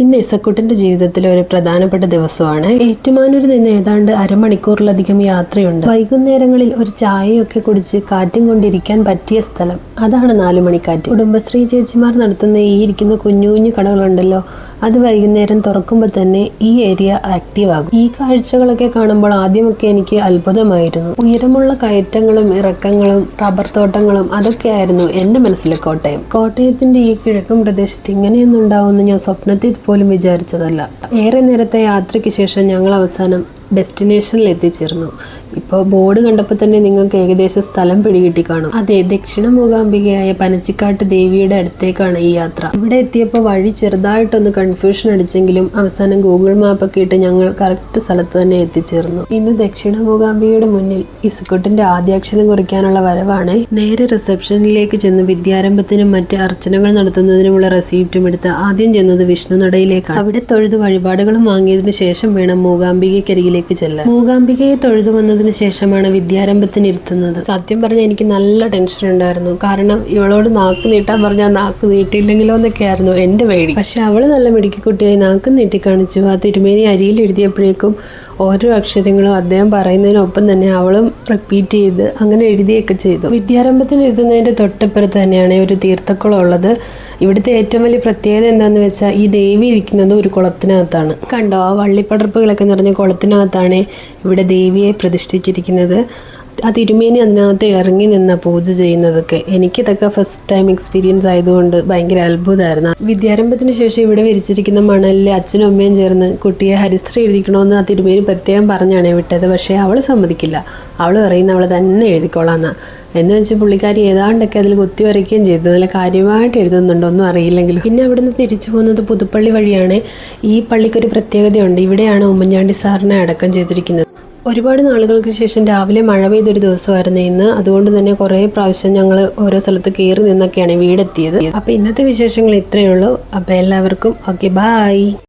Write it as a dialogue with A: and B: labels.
A: ഇന്ന് ഇസക്കുട്ടിന്റെ ജീവിതത്തിലെ ഒരു പ്രധാനപ്പെട്ട ദിവസമാണ്. ഏറ്റുമാനൂരിൽ നിന്ന് ഏതാണ്ട് അരമണിക്കൂറിലധികം യാത്രയുണ്ട്. വൈകുന്നേരങ്ങളിൽ ഒരു ചായയൊക്കെ കുടിച്ച് കാറ്റും കൊണ്ടിരിക്കാൻ പറ്റിയ സ്ഥലം അതാണ് 4 മണിക്കാറ്റ്. കുടുംബശ്രീ ചേച്ചിമാർ നടത്തുന്ന ഈ ഇരിക്കുന്ന കുഞ്ഞു കുഞ്ഞു കടകളുണ്ടല്ലോ, അത് വൈകുന്നേരം തുറക്കുമ്പോൾ തന്നെ ഈ ഏരിയ ആക്റ്റീവ് ആകും. ഈ കാഴ്ചകളൊക്കെ കാണുമ്പോൾ ആദ്യമൊക്കെ എനിക്ക് അത്ഭുതമായിരുന്നു. ഉയരമുള്ള കയറ്റങ്ങളും ഇറക്കങ്ങളും റബ്ബർ തോട്ടങ്ങളും അതൊക്കെയായിരുന്നു എൻ്റെ മനസ്സിലെ കോട്ടയം. കോട്ടയത്തിന്റെ ഈ കിഴക്കൻ പ്രദേശത്ത് ഇങ്ങനെയൊന്നും ഉണ്ടാവുമെന്ന് ഞാൻ സ്വപ്നത്തിൽ പോലും വിചാരിച്ചതല്ല. ഏറെ നേരത്തെ യാത്രയ്ക്ക് ശേഷം ഞങ്ങൾ അവസാനം ഡെസ്റ്റിനേഷനിൽ എത്തിച്ചേർന്നു. ഇപ്പോൾ ബോർഡ് കണ്ടപ്പോൾ തന്നെ നിങ്ങൾക്ക് ഏകദേശം സ്ഥലം പിടികിട്ടി കാണും. അതെ, ദക്ഷിണ മൂകാംബികയായ പനച്ചിക്കാട്ട് ദേവിയുടെ അടുത്തേക്കാണ് ഈ യാത്ര. ഇവിടെ എത്തിയപ്പോൾ വഴി ചെറുതായിട്ടൊന്ന് കൺഫ്യൂഷൻ അടിച്ചെങ്കിലും അവസാനം ഗൂഗിൾ മാപ്പൊക്കെ ഇട്ട് ഞങ്ങൾ കറക്റ്റ് സ്ഥലത്ത് തന്നെ എത്തിച്ചേർന്നു. ഇന്ന് ദക്ഷിണ മൂകാംബികയുടെ മുന്നിൽ ഇസുക്കുട്ടിന്റെ ആദ്യാക്ഷരം കുറിക്കാനുള്ള വരവാണ്. നേരെ റിസപ്ഷനിലേക്ക് ചെന്ന് വിദ്യാരംഭത്തിനും മറ്റ് അർച്ചനകൾ നടത്തുന്നതിനുമുള്ള റെസീപ്റ്റും എടുത്ത് ആദ്യം ചെന്നത് വിഷ്ണുനടയിലേക്കാണ്. അവിടെ തൊഴുത് വഴിപാടുകളും വാങ്ങിയതിനു ശേഷം വേണം മൂകാംബികയ്ക്കരികിലേക്ക് ചെല്ലാൻ. മൂകാംബികയെ തൊഴുതു വന്നതിന് ശേഷമാണ് വിദ്യാരംഭത്തിന് ഇരുത്തുന്നത്. സത്യം പറഞ്ഞാൽ എനിക്ക് നല്ല ടെൻഷൻ ഉണ്ടായിരുന്നു. കാരണം ഇവളോട് നാക്ക് നീട്ടാൻ പറഞ്ഞാൽ നാക്ക് നീട്ടിയില്ലെങ്കിലോ എന്നൊക്കെയായിരുന്നു എൻ്റെ പേടി. പക്ഷെ അവള് നല്ല മിടുക്കിക്കുട്ടിയായി നാക്ക് നീട്ടി കാണിച്ചു. ആ തിരുമേനി അരിയിൽ എഴുതിയപ്പോഴേക്കും ഓരോ അക്ഷരങ്ങളും അദ്ദേഹം പറയുന്നതിനൊപ്പം തന്നെ അവളും റിപ്പീറ്റ് ചെയ്ത് അങ്ങനെ എഴുതിയൊക്കെ ചെയ്തു. വിദ്യാരംഭത്തിന് എഴുതുന്നതിൻ്റെ തൊട്ടപ്പുറത്ത് തന്നെയാണ് ഒരു തീർത്ഥക്കുളം ഉള്ളത്. ഇവിടുത്തെ ഏറ്റവും വലിയ പ്രത്യേകത എന്താണെന്ന് വെച്ചാൽ ഈ ദേവി ഇരിക്കുന്നത് ഒരു കുളത്തിനകത്താണ്. കണ്ടോ, ആ വള്ളിപ്പടർപ്പുകളൊക്കെ നിറഞ്ഞ കുളത്തിനകത്താണ് ഇവിടെ ദേവിയെ പ്രതിഷ്ഠിച്ചിരിക്കുന്നത്. ആ തിരുമേനി അതിനകത്ത് ഇറങ്ങി നിന്ന പൂജ ചെയ്യുന്നതൊക്കെ എനിക്കിതൊക്കെ ഫസ്റ്റ് ടൈം എക്സ്പീരിയൻസ് ആയതുകൊണ്ട് ഭയങ്കര അത്ഭുതമായിരുന്നു. വിദ്യാരംഭത്തിന് ശേഷം ഇവിടെ വിരിച്ചിരിക്കുന്ന മണലിൽ അച്ഛനും അമ്മയും ചേർന്ന് കുട്ടിയെ ഹരിശ്രീ എഴുതിക്കണമെന്ന് ആ തിരുമേനി പ്രത്യേകം പറഞ്ഞാണ് വിട്ടത്. പക്ഷേ അവൾ സമ്മതിക്കില്ല. അവൾ പറയുന്ന അവൾ തന്നെ എഴുതിക്കോളാന്നാ. എന്ന് വെച്ച് പുള്ളിക്കാരി ഏതാണ്ടൊക്കെ അതിൽ കുത്തി വരയ്ക്കുകയും ചെയ്തു. നല്ല കാര്യമായിട്ട് എഴുതുന്നുണ്ടോ ഒന്നും അറിയില്ലെങ്കിലും. പിന്നെ അവിടുന്ന് തിരിച്ചു പോകുന്നത് പുതുപ്പള്ളി വഴിയാണ്. ഈ പള്ളിക്കൊരു പ്രത്യേകതയുണ്ട്. ഇവിടെയാണ് ഉമ്മൻചാണ്ടി സാറിനെ അടക്കം ചെയ്തിരിക്കുന്നത്. ഒരുപാട് നാളുകൾക്ക് ശേഷം രാവിലെ മഴ പെയ്തൊരു ദിവസമായിരുന്നു ഇന്ന്. അതുകൊണ്ട് തന്നെ കുറേ പ്രാവശ്യം ഞങ്ങൾ ഓരോ സ്ഥലത്ത് കയറി നിന്നൊക്കെയാണ് വീടെത്തിയത്. അപ്പോൾ ഇന്നത്തെ വിശേഷങ്ങൾ ഇത്രയേ ഉള്ളൂ. അപ്പോൾ എല്ലാവർക്കും ഓക്കെ, ബൈ.